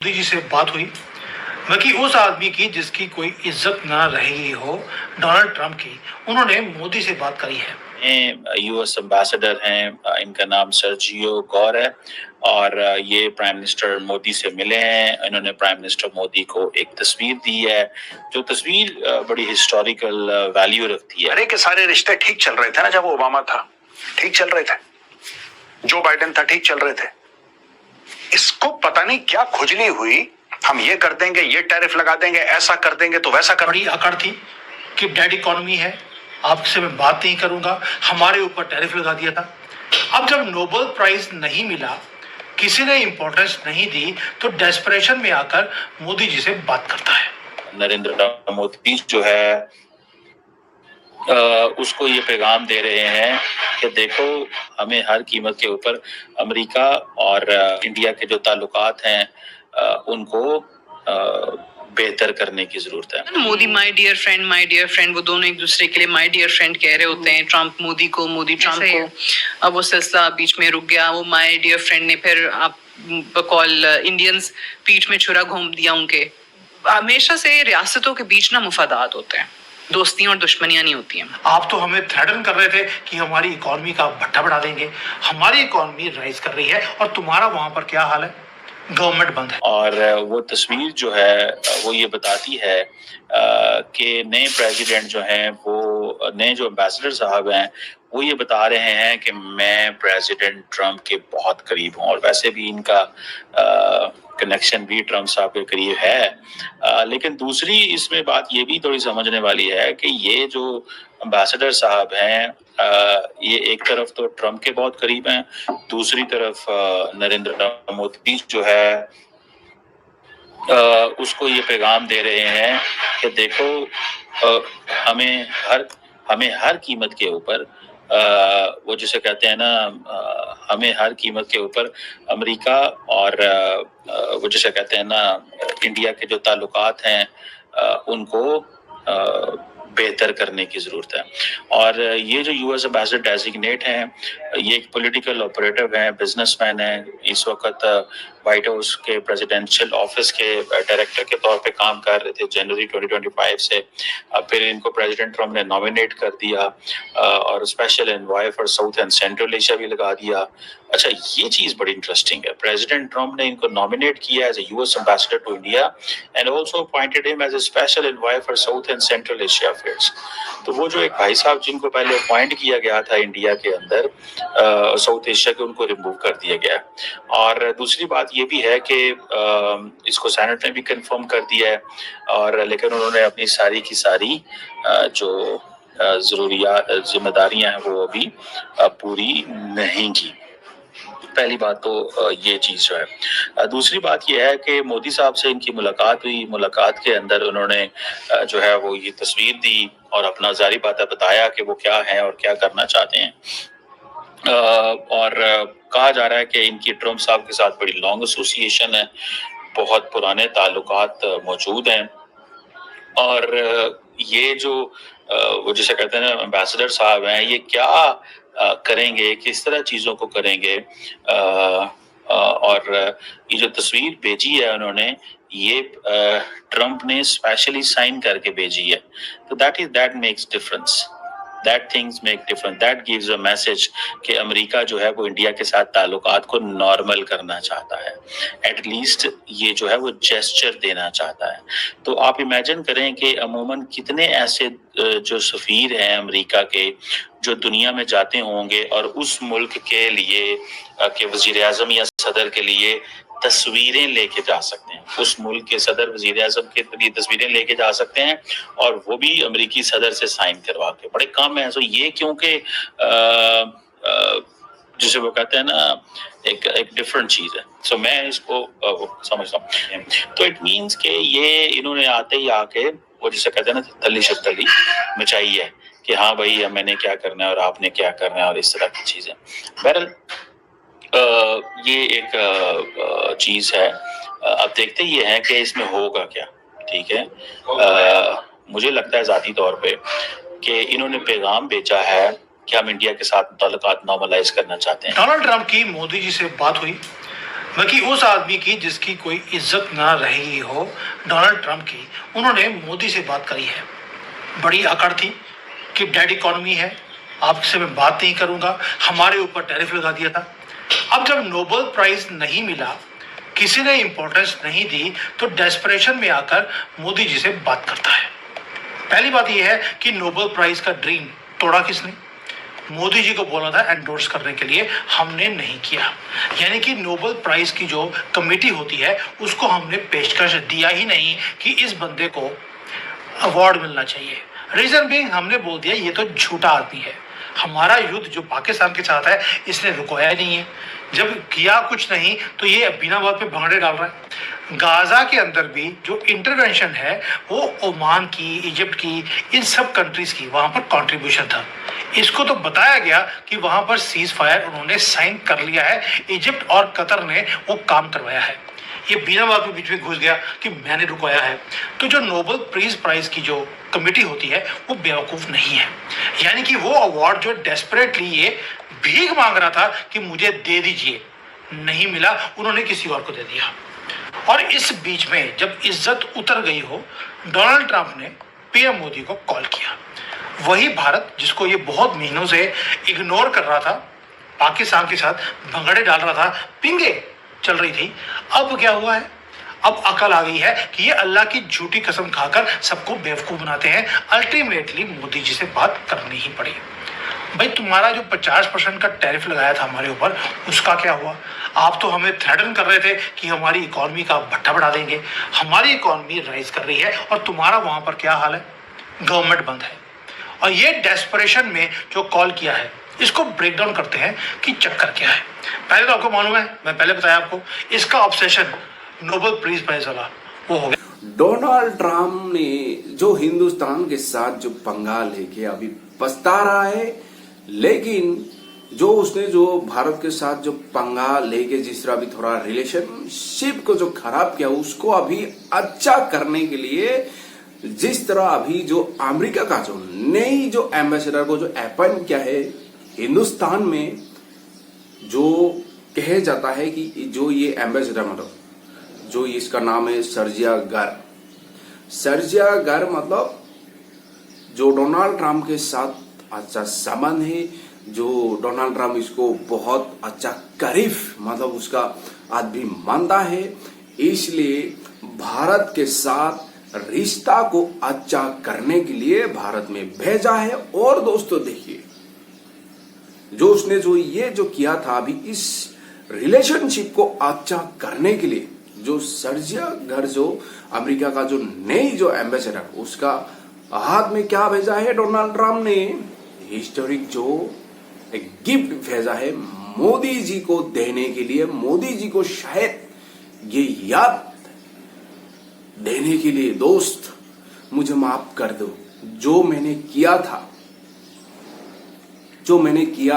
मोदी जी से बात हुई, बाकी उस आदमी की जिसकी कोई इज्जत ना रही हो, डोनाल्ड ट्रंप की, उन्होंने मोदी से बात करी है। यूएस एम्बेसडर हैं, इनका नाम सर्जियो गौर है और ये प्राइम मिनिस्टर मोदी से मिले हैं। इन्होंने प्राइम मिनिस्टर मोदी को एक तस्वीर दी है, जो तस्वीर बड़ी हिस्टोरिकल वैल्यू रखती है। अरे के सारे रिश्ते ठीक चल रहे थे ना, जब ओबामा था ठीक चल रहे थे, जो बाइडेन था ठीक चल रहे थे। इसको पता नहीं क्या खुजली हुई, हम ये कर देंगे, ये टैरिफ लगा देंगे, ऐसा कर देंगे तो वैसा कर। बड़ी अकड़ थी कि डेड इकोनॉमी है, आपसे मैं बात नहीं करूंगा, हमारे ऊपर टैरिफ लगा दिया था। अब जब नोबेल प्राइज नहीं मिला, किसी ने इंपॉर्टेंस नहीं दी, तो डेस्परेशन में आकर मोदी जी से बात करता है। नरेंद्र मोदी जो है उसको ये पैगाम दे रहे हैं कि देखो, हमें हर कीमत के ऊपर अमेरिका और इंडिया के जो ताल्लुकात हैं उनको बेहतर करने की जरूरत है। मोदी माय डियर फ्रेंड, वो दोनों एक दूसरे के लिए माय डियर फ्रेंड कह रहे होते हैं, ट्रम्प मोदी को, मोदी ट्रम्प को। अब वो सिलसिला बीच में रुक गया। वो माय डियर फ्रेंड ने फिर आप बकौल इंडियंस पीठ में छुरा घोंप दिया उनके। हमेशा से रियासतों के बीच ना मुफादात होते हैं, दोस्तियां और दुश्मनियां नहीं होती हैं। आप तो हमें थ्रेटन कर रहे थे कि हमारी इकोनॉमी का भट्टा बढ़ा देंगे। हमारी इकोनॉमी राइज कर रही है और तुम्हारा वहां पर क्या हाल है? गवर्नमेंट बंद है। और वो तस्वीर जो है वो ये बताती है कि नए प्रेसिडेंट जो हैं, वो नए जो एम्बेसडर साहब हैं, वो ये बता रहे हैं कि मैं प्रेसिडेंट ट्रम्प के बहुत करीब हूँ। और वैसे भी इनका कनेक्शन भी ट्रम्प साहब के करीब है। लेकिन दूसरी इसमें बात ये भी थोड़ी समझने वाली है कि ये जो एम्बेसडर साहब हैं, ये एक तरफ तो ट्रम्प के बहुत करीब हैं, दूसरी तरफ नरेंद्र मोदी जो है उसको ये पैगाम दे रहे हैं कि देखो, हमें हर कीमत के ऊपर वो जिसे कहते हैं ना, हमें हर कीमत के ऊपर अमेरिका और वो जिसे कहते हैं ना, इंडिया के जो ताल्लुकात हैं उनको बेहतर करने की जरूरत है। और ये जो यूएस एम्बेसडर डेजिग्नेट हैं, ये एक पॉलिटिकल ऑपरेटिव हैं, बिजनेसमैन हैं। इस वक्त व्हाइट हाउस के प्रेसिडेंशियल ऑफिस के डायरेक्टर के तौर पे काम कर रहे थे जनवरी 2025 से। फिर इनको प्रेसिडेंट ट्रम्प ने नॉमिनेट कर दिया और special envoy for South and Central Asia भी लगा दिया। अच्छा, ये चीज बड़ी इंटरेस्टिंग है। प्रेसिडेंट ट्रम्प ने इनको नॉमिनेट किया as a US ambassador to India and also appointed him as a special envoy for South and Central Asia affairs. तो वो जो एक भाई साहब जिनको पहले अपॉइंट किया गया था इंडिया के अंदर साउथ एशिया के, उनको रिमूव कर दिया गया। और दूसरी बात ये भी है कि इसको सेनेट ने भी कंफर्म कर दिया है, और लेकिन उन्होंने अपनी सारी की सारी जो जरूरियात जिम्मेदारियां हैं वो अभी पूरी नहीं की। पहली बात तो ये चीज जो है। दूसरी बात ये है कि मोदी साहब से इनकी मुलाकात हुई। मुलाकात के अंदर उन्होंने जो है वो ये तस्वीर दी और अपना जारी बात बताया कि वो क्या है और क्या करना चाहते हैं। और कहा जा रहा है कि इनकी ट्रम्प साहब के साथ बड़ी लॉन्ग एसोसिएशन है, बहुत पुराने ताल्लुकात मौजूद हैं। और ये जो वो जिसे कहते हैं ना एम्बेसडर साहब हैं, ये क्या करेंगे, किस तरह चीजों को करेंगे। और ये जो तस्वीर भेजी है उन्होंने, ये ट्रम्प ने स्पेशली साइन करके भेजी है। तो that makes difference, that things make difference, that gives a message कि अमेरिका जो है वो इंडिया के साथ ताल्लुकात को नॉर्मल करना चाहता है। एटलीस्ट ये जो है वो जेस्चर देना चाहता है। तो आप इमेजिन करें कि अमूमन कितने ऐसे जो सफीर हैं अमेरिका के, जो दुनिया में जाते होंगे और उस मुल्क के लिए के वजीर आजम या सदर के लिए तस्वीरें लेके जा सकते हैं। उस मुल्क के सदर वजीर आजम के लिए तस्वीरें लेके जा सकते हैं, और वो भी अमेरिकी सदर से साइन करवा के। बड़े काम है। तो ये क्योंकि जिसे वो कहते हैं ना, एक डिफरेंट चीज है। सो मैं इसको समझता हूँ। तो इट मीन्स के ये इन्होंने आते ही आके वो जिसे कहते हैं ना तली शतली मचाई है कि हाँ भाई मैंने क्या करना है और आपने क्या करना है, और इस तरह की चीजें। बहरहाल ये एक चीज है। अब देखते ये है कि इसमें होगा क्या। ठीक है, मुझे लगता है जाती तौर पे कि इन्होंने पैगाम भेजा है कि हम इंडिया के साथ ताल्लुकात नॉर्मलाइज करना चाहते हैं। डोनाल्ड ट्रंप की मोदी जी से बात हुई, बाकी उस आदमी की जिसकी कोई इज्जत ना रही हो, डोनाल्ड ट्रंप की, उन्होंने मोदी से बात करी है। बड़ी अकड़ थी कि डेड इकोनॉमी है, आपसे मैं बात नहीं करूंगा, हमारे ऊपर टैरिफ लगा दिया था। अब जब नोबेल प्राइज नहीं मिला, किसी ने इंपॉर्टेंस नहीं दी, तो डेस्परेशन में आकर मोदी जी से बात करता है। पहली बात यह है कि नोबेल प्राइज का ड्रीम तोड़ा किसने? मोदी जी को बोला था एंडोर्स करने के लिए, हमने नहीं किया। यानी कि नोबेल प्राइज की जो कमेटी होती है उसको हमने पेशकश दिया ही नहीं कि इस बंदे को अवार्ड मिलना चाहिए। रीजन भी हमने बोल दिया ये तो झूठा आदमी है, हमारा युद्ध जो पाकिस्तान के साथ है इसने रुकवाया नहीं है, जब किया कुछ नहीं तो ये बिना बात पे भंगड़े डाल रहा है। गाजा के अंदर भी जो इंटरवेंशन है वो ओमान की, इजिप्ट की, इन सब कंट्रीज की वहां पर कंट्रीब्यूशन था। इसको तो बताया गया कि वहां पर सीज फायर उन्होंने साइन कर लिया है, इजिप्ट और कतर ने वो काम करवाया है। ये बिना बात में बीच में घुस गया कि मैंने रुकवाया है। तो जो नोबेल पीस प्राइज की जो कमेटी होती है वो बेवकूफ नहीं है। यानी कि वो अवार्ड जो डेस्परेटली ये भीख मांग रहा था कि मुझे दे दीजिए, नहीं मिला, उन्होंने किसी और को दे दिया। और इस बीच में जब इज्जत उतर गई हो, डोनाल्ड ट्रंप ने पीएम मोदी को कॉल किया। वही भारत जिसको ये बहुत महीनों से इग्नोर कर रहा था, पाकिस्तान के साथ भंगड़े डाल रहा था, पिंगे चल रही थी, अब क्या हुआ है? अब अकल आ गई है कि ये अल्लाह की झूठी कसम खाकर सबको बेवकूफ बनाते हैं। अल्टीमेटली मोदी जी से बात करनी ही पड़ी। भाई तुम्हारा जो 50% का टैरिफ लगाया था हमारे ऊपर, उसका क्या हुआ? आप तो हमें थ्रेटन कर रहे थे कि हमारी इकोनॉमी का भट्टा बढ़ा देंगे, हमारी इकोनॉमी राइज कर रही है, और तुम्हारा वहां पर क्या हाल है? गवर्नमेंट बंद है। और ये डेस्परेशन में जो कॉल किया है, इसको ब्रेक डाउन करते हैं कि चक्कर क्या है। पहले तो आपको मालूम है, मैं पहले बताया आपको, इसका ऑब्सेशन नोबेल पीस प्राइज वाला वो हो गया। डोनाल्ड ट्रंप ने जो हिंदुस्तान के साथ जो पंगा लेके अभी पछता रहा है, लेकिन जो उसने जो भारत के साथ जो पंगा लेके जिस तरह अभी थोड़ा रिलेशनशिप को जो खराब किया, उसको अभी अच्छा करने के लिए जिस तरह अभी जो अमेरिका का जो नई जो एम्बेसडर को जो अपॉइंट किया है हिंदुस्तान में, जो कहे जाता है कि जो ये एम्बेसडर मतलब जो इसका नाम है सर्जिया गर मतलब जो डोनाल्ड ट्रंप के साथ अच्छा संबंध है, जो डोनाल्ड ट्रंप इसको बहुत अच्छा करीब मतलब उसका आदमी मानता है, इसलिए भारत के साथ रिश्ता को अच्छा करने के लिए भारत में भेजा है। और दोस्तों देखिए, जो उसने जो ये जो किया था अभी इस रिलेशनशिप को अच्छा करने के लिए, जो सर्जिया गर जो अमेरिका का जो नई जो एम्बेसडर, उसका हाथ में क्या भेजा है डोनाल्ड ट्रंप ने? हिस्टोरिक जो एक गिफ्ट भेजा है मोदी जी को देने के लिए, मोदी जी को शायद ये याद देने के लिए, दोस्त मुझे माफ कर दो, जो मैंने किया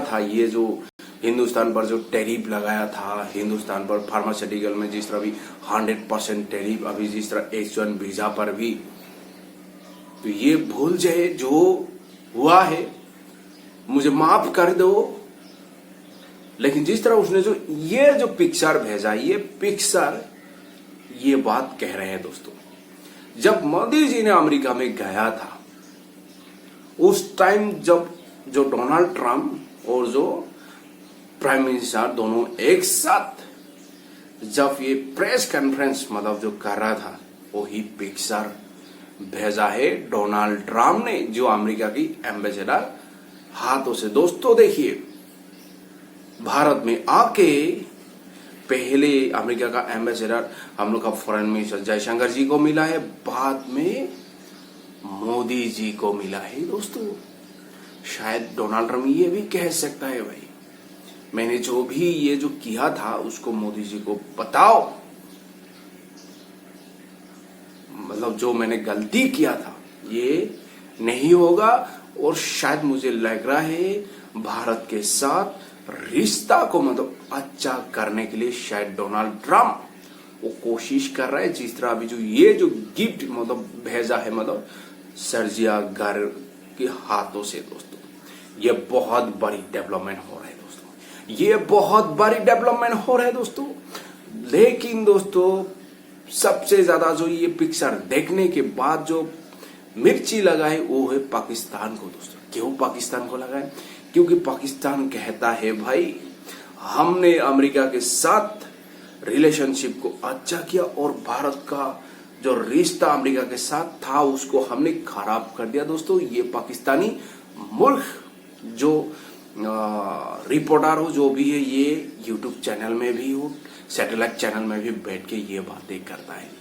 था ये जो हिंदुस्तान पर जो टैरिफ लगाया था, हिंदुस्तान पर फार्मास्यूटिकल में जिस तरह भी 100% टैरिफ, अभी जिस तरह H1 वीजा पर भी, तो ये भूल जाए जो हुआ है, मुझे माफ कर दो। लेकिन जिस तरह उसने जो ये जो पिक्चर भेजा, ये पिक्चर ये बात कह रहे हैं दोस्तों, जब मोदी जी ने अमेरिका में गया था उस टाइम जब जो डोनाल्ड ट्रंप और जो प्राइम मिनिस्टर दोनों एक साथ जब ये प्रेस कॉन्फ्रेंस मतलब जो कर रहा था, वही पिक्चर भेजा है डोनाल्ड ट्रंप ने जो अमेरिका की एम्बेसडर हाथों से। दोस्तों देखिए, भारत में आके पहले अमेरिका का एम्बेसडर हम लोग का फॉरेन मिनिस्टर जयशंकर जी को मिला है, बाद में मोदी जी को मिला है। दोस्तों शायद डोनाल्ड ट्रंप ये भी कह सकता है, भाई मैंने जो भी ये जो किया था उसको मोदी जी को बताओ, मतलब जो मैंने गलती किया था ये नहीं होगा। और शायद मुझे लग रहा है भारत के साथ रिश्ता को मतलब अच्छा करने के लिए शायद डोनाल्ड ट्रंप वो कोशिश कर रहा है, जिस तरह अभी जो ये जो गिफ्ट मतलब भेजा है मतलब सर्जिया गर के हाथों से। दोस्तों ये बहुत बड़ी डेवलपमेंट हो रहा है, दोस्तों ये बहुत बड़ी डेवलपमेंट हो रहा है। दोस्तों लेकिन दोस्तों सबसे ज्यादा जो ये पिक्चर देखने के बाद जो मिर्ची लगाए वो है पाकिस्तान को। दोस्तों क्यों पाकिस्तान को लगाए? क्योंकि पाकिस्तान कहता है भाई हमने अमेरिका के साथ रिलेशनशिप को अच्छा किया और भारत का जो रिश्ता अमेरिका के साथ था उसको हमने खराब कर दिया। दोस्तों ये पाकिस्तानी मुल्क जो रिपोर्टर हो जो भी है ये यूट्यूब चैनल में भी हो सैटेलाइट चैनल में भी बैठ के ये बातें करता है।